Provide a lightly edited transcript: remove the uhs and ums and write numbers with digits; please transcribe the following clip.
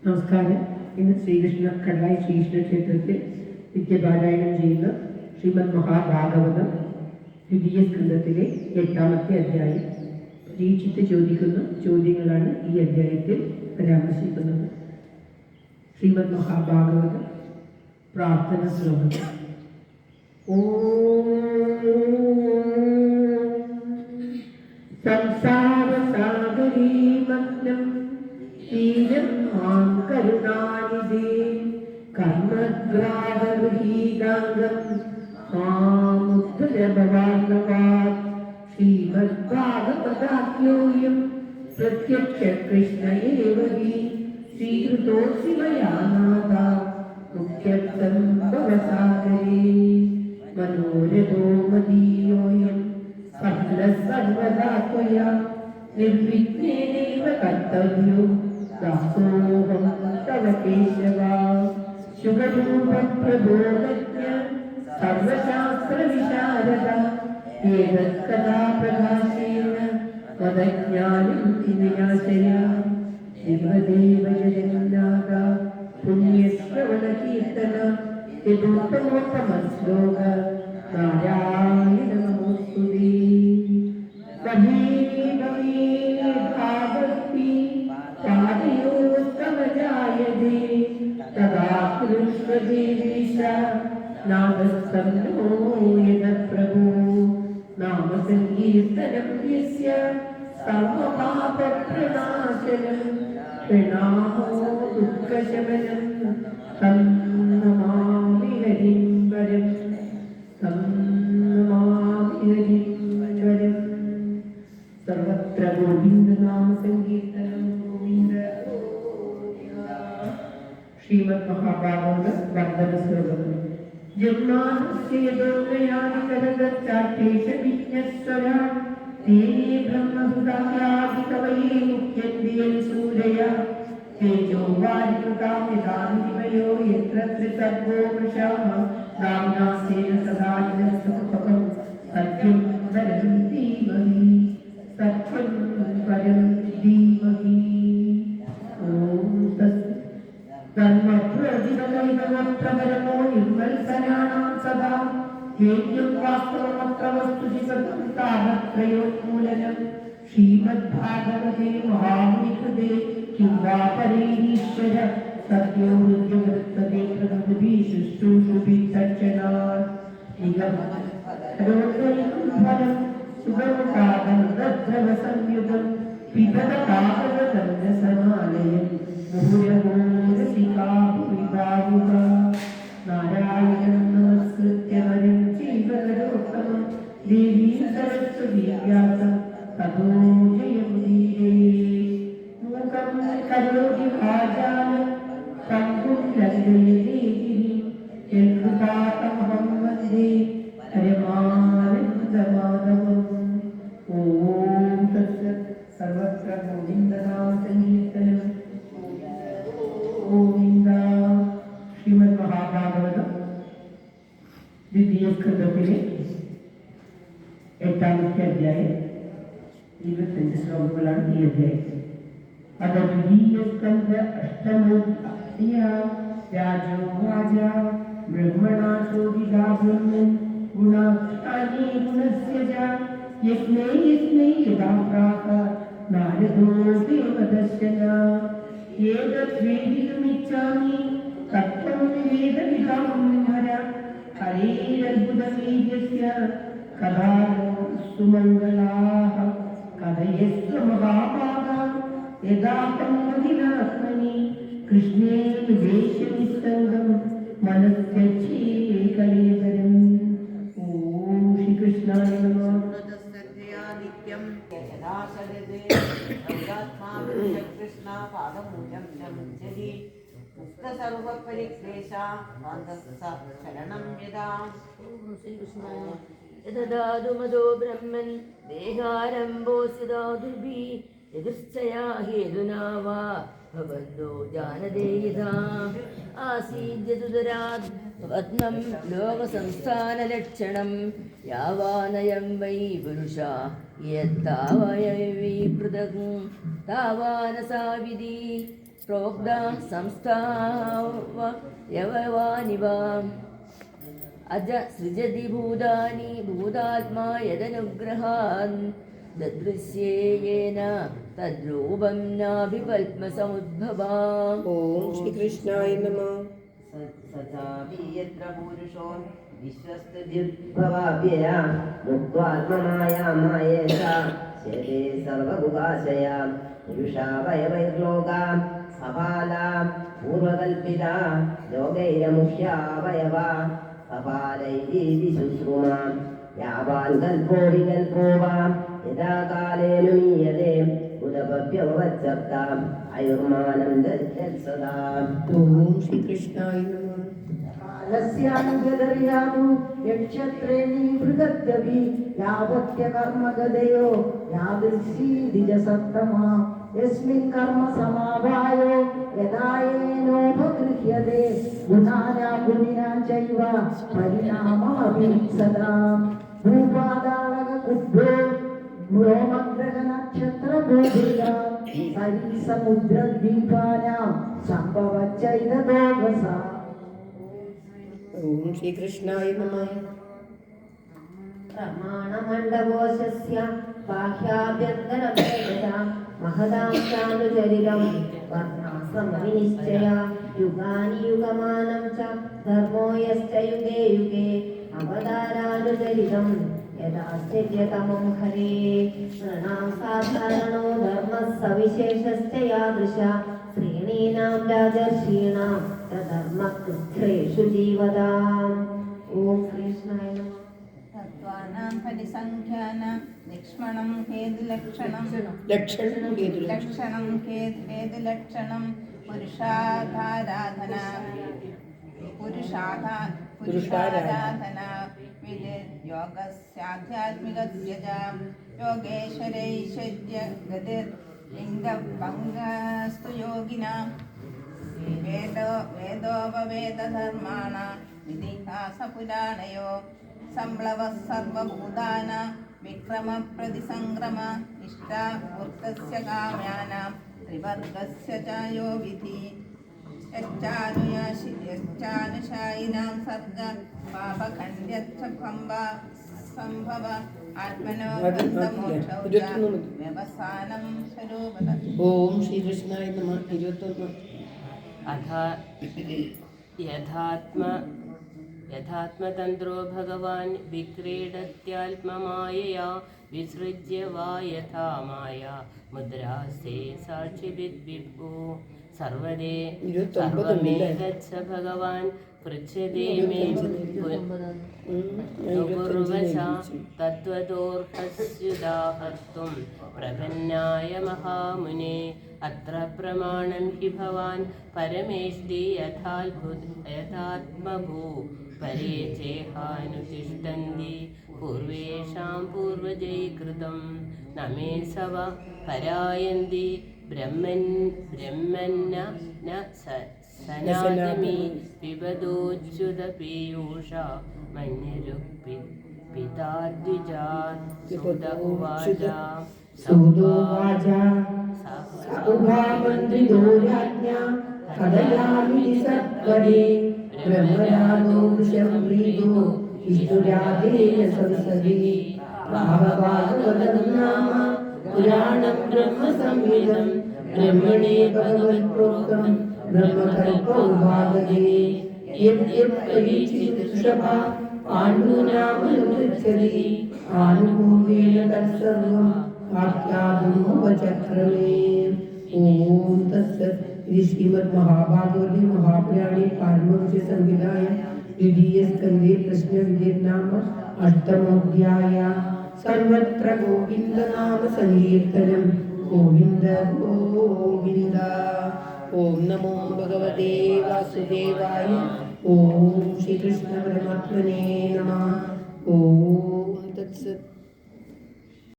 നമസ്കാരം. ഇന്ന് കടലായി ശ്രീകൃഷ്ണ ക്ഷേത്രത്തിൽ നിത്യപാരായണം ചെയ്യുന്ന ശ്രീമദ് മഹാഭാഗവതം ദ്വിതീയ സ്കന്ധത്തിലെ 8ാമത്തെ അധ്യായം. പരീക്ഷിച്ച് ചോദിക്കുന്ന ചോദ്യങ്ങളാണ് ഈ അധ്യായത്തിൽ പരാമർശിക്കുന്നത്. ശ്രീമദ് മഹാഭാഗവതം പ്രാർത്ഥന ശ്ലോകം. സംസാരസാഗരീ മഗ്നം തീരം മാം കരുണാനിധേ കർമ്മഗ്രാഹഗൃഹീതാംഗം മാമുദ്ധരഭവാർണവാത് ശ്രീമദ്ഭാഗവതാഖ്യോയം പ്രത്യക്ഷ കൃഷ്ണ ഏവ ഹി ശ്രീകൃതോऽസി മയാ നാഥ മുഖ്യർത്ഥം ഭവസാഗരേ മനോരഥോ മദീയോയം സർവദാ ത്വയാ നിർവിഘ്നേനൈവ കർത്തവ്യോ ദാസോഹം തവ കേശവ ശുഭരൂപപ്രബോധജ്ഞ സർവശാസ്ത്രവിശാരദ ഏതത്കഥാ പ്രകാശേന മദജ്ഞാനം വിനാശയ ദേവദേവ ജഗന്നാഥ പുണ്യശ്രവണകീർത്തന യഥോത്തമോത്തമശ്ലോക നാരായണ നമോസ്തുതേ. ഭാഗവതി പാദയോസ്തവജായതേ തദാ കൃഷ്ണദേവീശ നാമസ്തംനോ യദ പ്രഭോ നാമസങ്കീർത്തനം യസ്യ സർവപാപപ്രണാശനം പ്രണാമോ ദുഃഖശമനം തം നമാമി ഹരിം വരം തം നമാമി ഹരിം വരം. സർവത്ര ഗോവിന്ദനാമ സങ്കീർത്തനം ഗോവിന്ദ. ശ്രീമദ് മഹാഭാഗവത വർദ്ധന ശ്ലോകം. ജന്മാനുഷ്ഠേതോർഗയാദികരഗച്ചാട്ടേഷ വിജ്ഞസ്വരാ തേനേ ബ്രഹ്മഹൃദായാദികവയേ മുഖ്യന്തിയൻ സൂരയ തേജോ വാരികൃതാമിതാനിമയോ യത്ര ത്രിസർഗോ വൃഷാമ രാംനാസേന സദാ സുഖം സത്യം പരം ധീമഹി സത്യം പരം ധീമഹി. ഓം ധർമ്മപ്രതിപരമോ നിർമ്മത്സരാണാം സദാ േയം വാസ്തവമത്ര വസ്തുജിതം താപത്രയോന്മൂലനം ശ്രീമദ്ഭാഗവതേ മഹാമുനികൃതേ കിം വാ പരൈരീശ്വര സത്യോ ഹൃദ്യവൃത്തതേ പ്രകൃതി ശുശ്രൂഷുഭിः തച്ഛനാത് നിഗമനോദ്വൈകുംഫലം സുഗമകാദന്തദ്രവ സംയുതം പിബത പാപകദണ്ഡസമാലയം മുഹുരഹോ രസികാ ഭുവി ഭാവുക. നാരായണം നമസ്കൃത്യ നരം ചൈവ നരോത്തമം ദേവീം സരസ്വതീം വ്യാസം തതോ ജയമുദീരയേത്. മൂകം കരോതി വാചാലം പങ്കും ലംഘയതേ ഗിരിം യത്കൃപാതമഹം വന്ദേ പരമാനന്ദമാധവം. ഓം തത്സത്. സർവത്ര ഗോവിന്ദനാമ സങ്കീർത്തനം ഗോവിന്ദ. ശ്രീമദ് മഹാഭാഗവതം ദ്വിതീയ സ്കന്ധത്തിലെ 8ാമത്തെ അധ്യായം. 25 ശ്ലോകങ്ങളാണ് ഈ അധ്യായത്തിൽ. അത് ദ്വിതീയ സ്കന്ധ രാജോവാച ബ്രഹ്മണാ ചോദിതാ ബ്രഹ്മൻ ഗുണാക്ഷാനേ ഗുണസ്യ ച യജ്ഞേ യജ്ഞേ യഥാ പ്രാക നാരദോ ദേവദർശന ഏതദ്വേദിതുമിച്ഛാമി തത്വം നിവേദമിതം ഹര ഹരേരദ്ഭുതവീര്യസ്യ കഥാനോ സുമംഗളാഃ കഥയസ്വ മഹാഭാഗാ യഥാ തന്മതിനാത്മനി കൃഷ്ണേ നിവേശ്യനിസ്സംഗം മനസ്യച്ഛേ കലേവരം. ഓം ശ്രീകൃഷ്ണായ നമഃ. യദാതുമതോ ബ്രഹ്മൻ ദേഹാരംഭോസിതാദുർഭി യദുശ്ചയാ ഹേതുനാ വാ भवन्तो जानते यथा आसीद्यदुदरात् पद्मं लोकसंस्थानलक्षणं यावानयं वै पुरुषा यत्तावयवि पृथक् तावानसाविधि प्रोक्ता संस्थावयवानिव अज सृजति भूतानि भूतात्मा यदनुग्रहान् ददृश्येन तद्रूपं नाभिकल्पसमुद्भवा। ओम श्री कृष्णाय नमः। सचापि यत्र पुरुषो विश्वस्तुतिर्भवाभ्यया मुक्त्वात्ममाया मायेषा शेते सर्वभुगाशया पुरुषा वयवैर्लोका सफला पूर्वकल्पिता योगैरमुष्यावयवा सफलैः शुश्रुमा यावान् कल्पो विकल्पो वा यदा कालेन मीयते उदपभ्यवच्चर्ता आयुर्मानं दद्यात् सदा। ओम श्री कृष्णाय नमः। कालस्यानुगदर्यादु यक्षत्रेणी बृहद्दवि यावत्य कर्मगदयो यादृशीदिजसत्तमा यस्मिन् कर्म समाभायो यदा येनोपगृह्यते गुणाना गुणिना चैव परिणाममपि सदा भूपादालकुब्भो व्योमग्रहनक्षत्रबोधिका समुद्रद्वीपानां सम्भवच्चैतदोगसा। ओम श्री कृष्णाय नमः। प्रमाणमण्डकोशस्य बाह्याभ्यन्तरभेदता महदांशानुचरितं वर्णाश्रमविनिश्चया युगानि युगमानं च धर्मो यश्च युगे युगे अवतारानुचरितं यदाश्चर्यतमं हरे नृणां साधारणो धर्मः सविशेषश्च यादृशा श्रेणीनां राजर्षीणां धर्मकृच्छ्रेषु जीवदाम्। ओम कृष्णाय नमः। तत्त्वानां परिसंख्यानां लक्ष्मणं हेतुलक्षणं लक्षणं हेतुलक्षणं पुरुषाराधना योगस्याध्यात्मिकस्य च योगेश्वरैश्वर्य गतिर्लिङ्गभङ्गस्तु योगिनां वेदोपवेदधर्माणां इतिहासपुराणयो संप्लवः सर्वभूतानां विक्रमप्रतिसङ्क्रम इष्टावृत्तस्य काम्यानां त्रिवर्गस्य च यो विधि यच्चानुशायिनां सर्ग पापखण्ड्यच्च सम्भव आत्मनो बन्धमोक्षौ च व्यवसानं स्वरूपतः। ओम श्री कृष्णाय नमः। 21 यथात्मतन्त्रो भगवान् विक्रीडत्यात्ममायया विसृज्य वा यथा माया मुद्रास्ते साक्षिभिद्विभु सर्वमे गच्छ भगवान् पृच्छते मे नुकुर्वशा तत्त्वतोऽर्हस्युदाहर्तुं प्रपन्नाय महामुने अत्र प्रमाणं हि भवान् परमेष्टि यथात्मभू परे चेहानुतिष्ठन्ति पूर्वेषां पूर्वजैः न मे सव परायन्ति ब्रह्मन्न न सनातमी पिबदोच्युतपीयूषा मन्यरुक्पिता द्विजात् उवाच सुदोवाच सौभामन्त्रिदोराज्ञा कदयामि सत्पदे ब्रह्मराजो वृषभ्रीदो विष्णुराधेन संसदि भागवतं नाम पुराणं ब्रह्मसंहितं ब्रह्मणे भगवत्प्रोक्तं ब्रह्मकल्पोभागदे यद्यत्परीक्षितसभा पाण्डूनामनुगच्छति आनुपूर्वेण तत्सर्वम् आख्यातुमुपचक्रमे। ओम तत्सत्। इति श्रीमद्महाभागवते महापुराणे पारमहंस्य संहितायां द्वितीय स्कन्धे प्रश्नविधिर्नाम अष्टमोऽध्यायः। सर्वत्र गोविन्द नाम संकीर्तनं गोविन्द गोविन्द। ओम नमो भगवते वासुदेवाय। ओम श्री कृष्ण परमात्मने नमः। ओम